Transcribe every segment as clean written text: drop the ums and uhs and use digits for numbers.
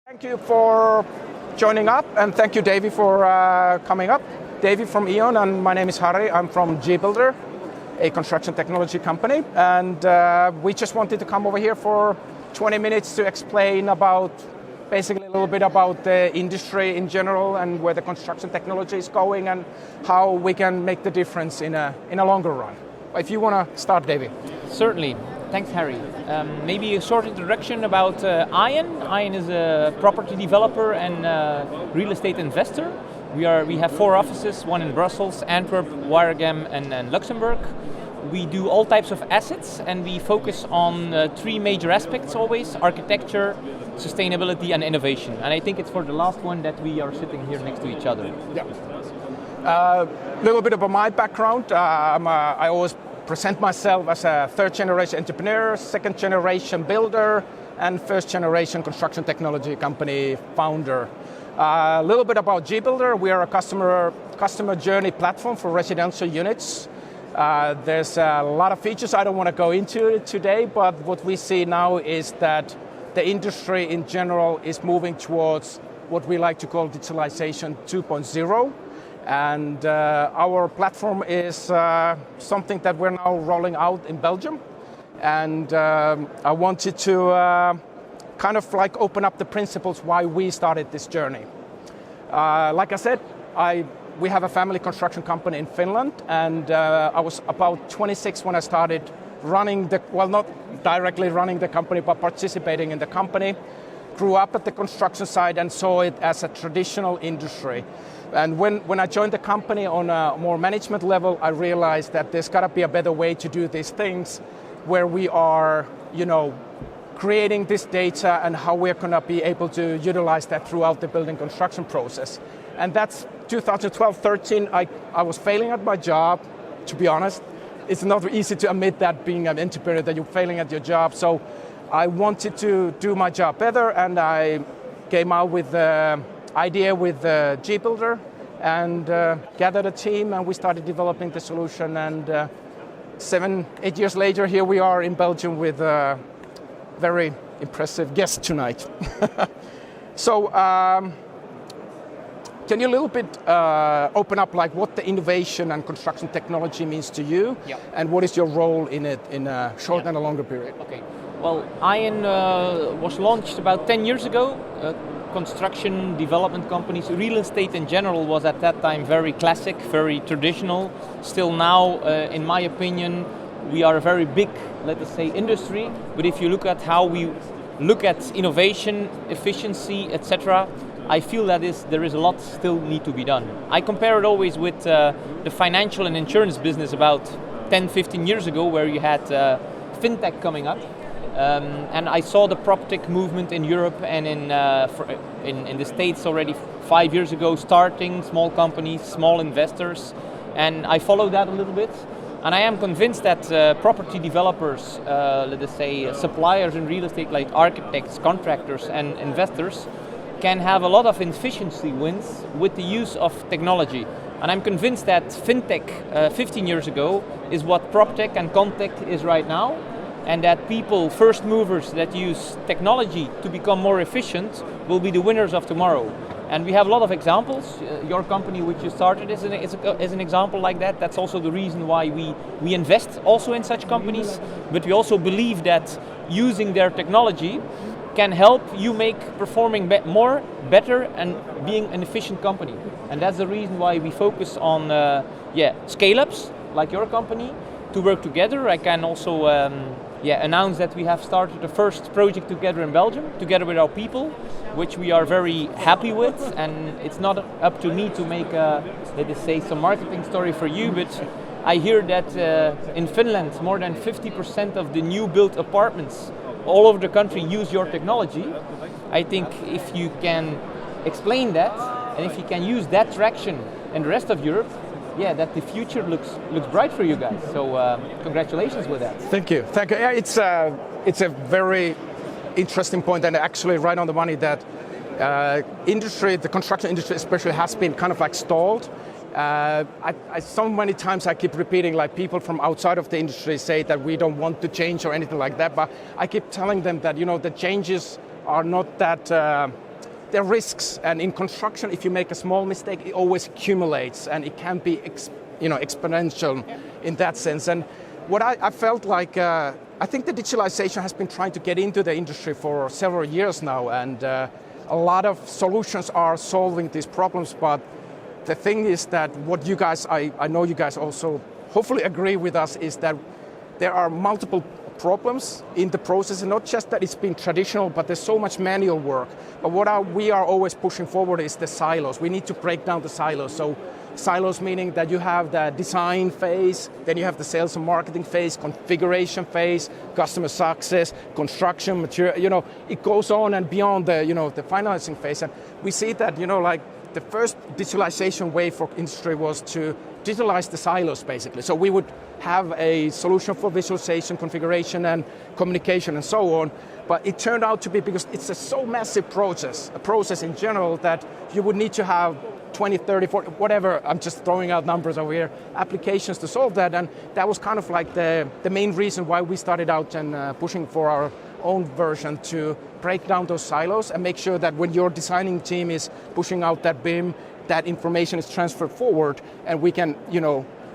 Thank you for joining up, and thank you, Davey, for coming up. Davey from E.ON, and my name is Harry. I'm from G-Builder, a construction technology company, and we just wanted to come over here for 20 minutes to explain about basically a little bit about the industry in general and where the construction technology is going and how we can make the difference in a longer run. If you want to start, Davey. Certainly. Thanks, Harry. Maybe a short introduction about E.ON. E.ON is a property developer and real estate investor. We have 4 offices, one in Brussels, Antwerp, Waregem, and Luxembourg. We do all types of assets, and we focus on 3 major aspects always: architecture, sustainability, and innovation. And I think it's for the last one that we are sitting here next to each other. Yeah. A little bit about my background. I always present myself as a 3rd-generation entrepreneur, 2nd-generation builder, and 1st-generation construction technology company founder. A little bit about G-Builder. We are a customer journey platform for residential units. There's a lot of features I don't want to go into today, but what we see now is that the industry in general is moving towards what we like to call digitalization 2.0. And our platform is something that we're now rolling out in Belgium. And I wanted to kind of like open up the principles why we started this journey. Like I said, we have a family construction company in Finland, and I was about 26 when I started running not directly running the company, but participating in the company. Grew up at the construction side and saw it as a traditional industry. And when I joined the company on a more management level, I realized that there's got to be a better way to do these things, where we are, creating this data and how we're going to be able to utilize that throughout the building construction process. And that's 2012-13. I was failing at my job, to be honest. It's not easy to admit that, being an entrepreneur, that you're failing at your job. So I wanted to do my job better, and I came out with the idea with G-Builder and gathered a team, and we started developing the solution. And 7-8 years later, here we are in Belgium with a very impressive guest tonight. So can you a little bit open up like what the innovation and construction technology means to you, and what is your role in it in a short and a longer period? Okay. Well, E.ON was launched about 10 years ago. Construction development companies, real estate in general was at that time very classic, very traditional. Still now, in my opinion, we are a very big, let us say, industry. But if you look at how we look at innovation, efficiency, etc., I feel that there is a lot still need to be done. I compare it always with the financial and insurance business about 10-15 years ago, where you had fintech coming up. And I saw the PropTech movement in Europe and in the States already 5 years ago, starting small companies, small investors, and I followed that a little bit. And I am convinced that property developers, let us say suppliers in real estate like architects, contractors, and investors can have a lot of efficiency wins with the use of technology. And I'm convinced that fintech 15 years ago is what PropTech and Contech is right now. And that people, first movers that use technology to become more efficient, will be the winners of tomorrow. And we have a lot of examples. Your company, which you started, is an example like that. That's also the reason why we invest also in such companies. But we also believe that using their technology can help you make performing better, and being an efficient company. And that's the reason why we focus on scale-ups like your company to work together. I can also announce that we have started the first project together in Belgium, together with our people, which we are very happy with. And it's not up to me to make, let us say, some marketing story for you, but I hear that in Finland, more than 50% of the new built apartments all over the country use your technology. I think if you can explain that, and if you can use that traction in the rest of Europe, that the future looks bright for you guys. So congratulations with that. Thank you. Yeah, it's a very interesting point, and actually right on the money that the construction industry especially, has been kind of like stalled. So many times I keep repeating, like, people from outside of the industry say that we don't want to change or anything like that, but I keep telling them that, the changes are not that there are risks, and in construction, if you make a small mistake, it always accumulates, and it can be exponential in that sense. And what I felt like, I think the digitalization has been trying to get into the industry for several years now, and a lot of solutions are solving these problems. But the thing is that what you guys, I know you guys also hopefully agree with us, is that there are multiple problems in the process, and not just that it's been traditional, but there's so much manual work. But we are always pushing forward is the silos. We need to break down the silos. So silos meaning that you have the design phase, then you have the sales and marketing phase, configuration phase, customer success, construction, material, it goes on and beyond the financing phase. And we see that, like the first digitalization wave for industry was to digitalize the silos basically. So we would have a solution for visualization, configuration and communication and so on. But it turned out to be, because it's a so massive process, a process in general, that you would need to have 20, 30, 40, whatever, I'm just throwing out numbers over here, applications to solve that. And that was kind of like the main reason why we started out and pushing for our own version to break down those silos and make sure that when your designing team is pushing out that BIM, that information is transferred forward, and we can,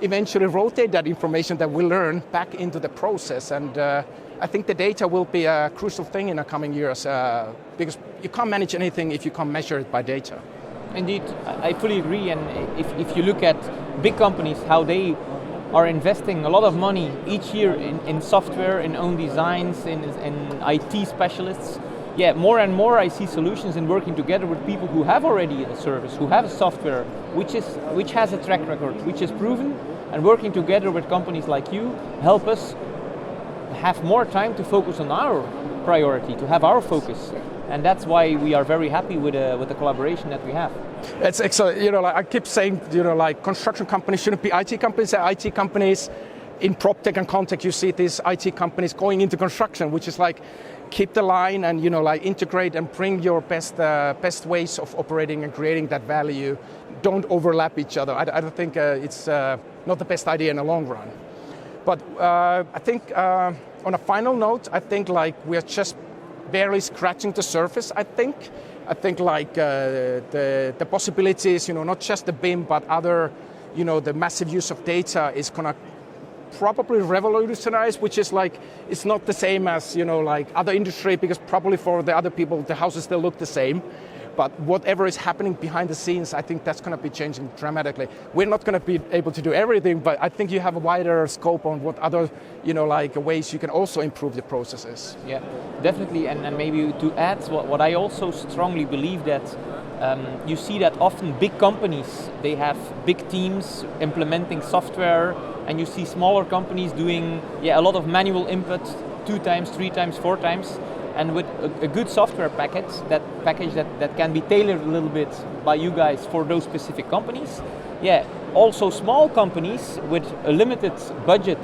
eventually rotate that information that we learn back into the process. And I think the data will be a crucial thing in the coming years, because you can't manage anything if you can't measure it by data. Indeed, I fully agree. And if you look at big companies, how they are investing a lot of money each year in software, in own designs, in IT specialists. Yeah, more and more I see solutions in working together with people who have already a service, who have a software, which has a track record, which is proven, and working together with companies like you help us have more time to focus on our priority, to have our focus. And that's why we are very happy with the collaboration that we have. It's excellent. I keep saying, like construction companies shouldn't be IT companies. IT companies in PropTech and ConTech, you see these IT companies going into construction, which is like keep the line and like integrate and bring your best ways of operating and creating that value. Don't overlap each other. I don't think it's not the best idea in the long run. But I think on a final note, I think like we are just barely scratching the surface. I think like the possibilities, not just the BIM, but other, the massive use of data is gonna probably revolutionize, which is like, it's not the same as, like other industry, because probably for the other people, the houses still look the same. But whatever is happening behind the scenes, I think that's going to be changing dramatically. We're not going to be able to do everything, but I think you have a wider scope on what other, like ways you can also improve the processes. Yeah, definitely. And maybe to add, what I also strongly believe that you see that often big companies, they have big teams implementing software, and you see smaller companies doing a lot of manual input 2 times, 3 times, 4 times. And with a good software package that can be tailored a little bit by you guys for those specific companies. Yeah, also small companies with a limited budget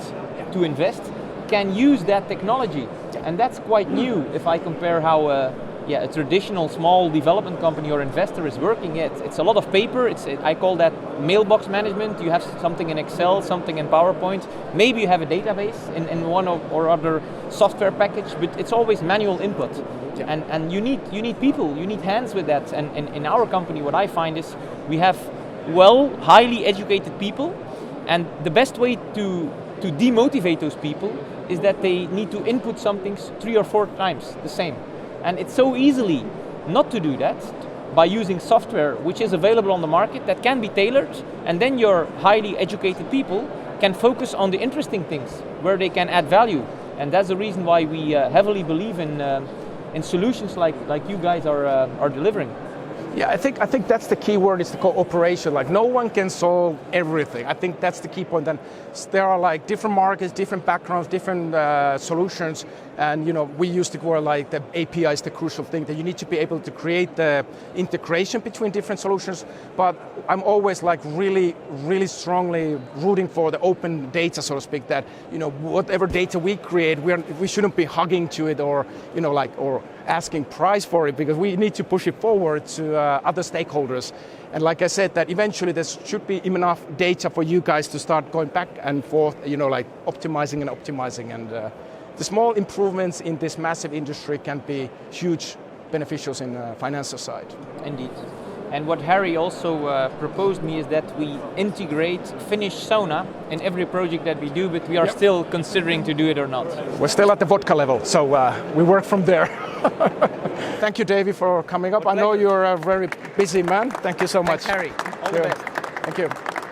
to invest can use that technology. And that's quite new if I compare how a traditional small development company or investor is working. It's a lot of paper. I call that mailbox management. You have something in Excel, something in PowerPoint. Maybe you have a database in one or other software package, but it's always manual input. Yeah. And you need people, you need hands with that. And in our company, what I find is we have highly educated people, and the best way to demotivate those people is that they need to input something 3 or 4 times the same. And it's so easily not to do that by using software which is available on the market that can be tailored, and then your highly educated people can focus on the interesting things where they can add value. And that's the reason why we heavily believe in solutions like you guys are delivering. Yeah, I think that's the key word, is the cooperation. Like no one can solve everything. I think that's the key point. And there are like different markets, different backgrounds, different solutions. And we use the word like the API is the crucial thing, that you need to be able to create the integration between different solutions. But I'm always like really, really strongly rooting for the open data, so to speak, that whatever data we create, we shouldn't be hugging to it or or asking price for it, because we need to push it forward to other stakeholders. And like I said, that eventually there should be enough data for you guys to start going back and forth, like optimizing. And the small improvements in this massive industry can be huge beneficial in financial side. Indeed. And what Harry also proposed me is that we integrate Finnish sauna in every project that we do, but we are still considering to do it or not. We're still at the vodka level, so we work from there. Thank you, Davey, for coming up. I know you're a very busy man. Thank you so much. Thanks, Harry. All the best. Thank you.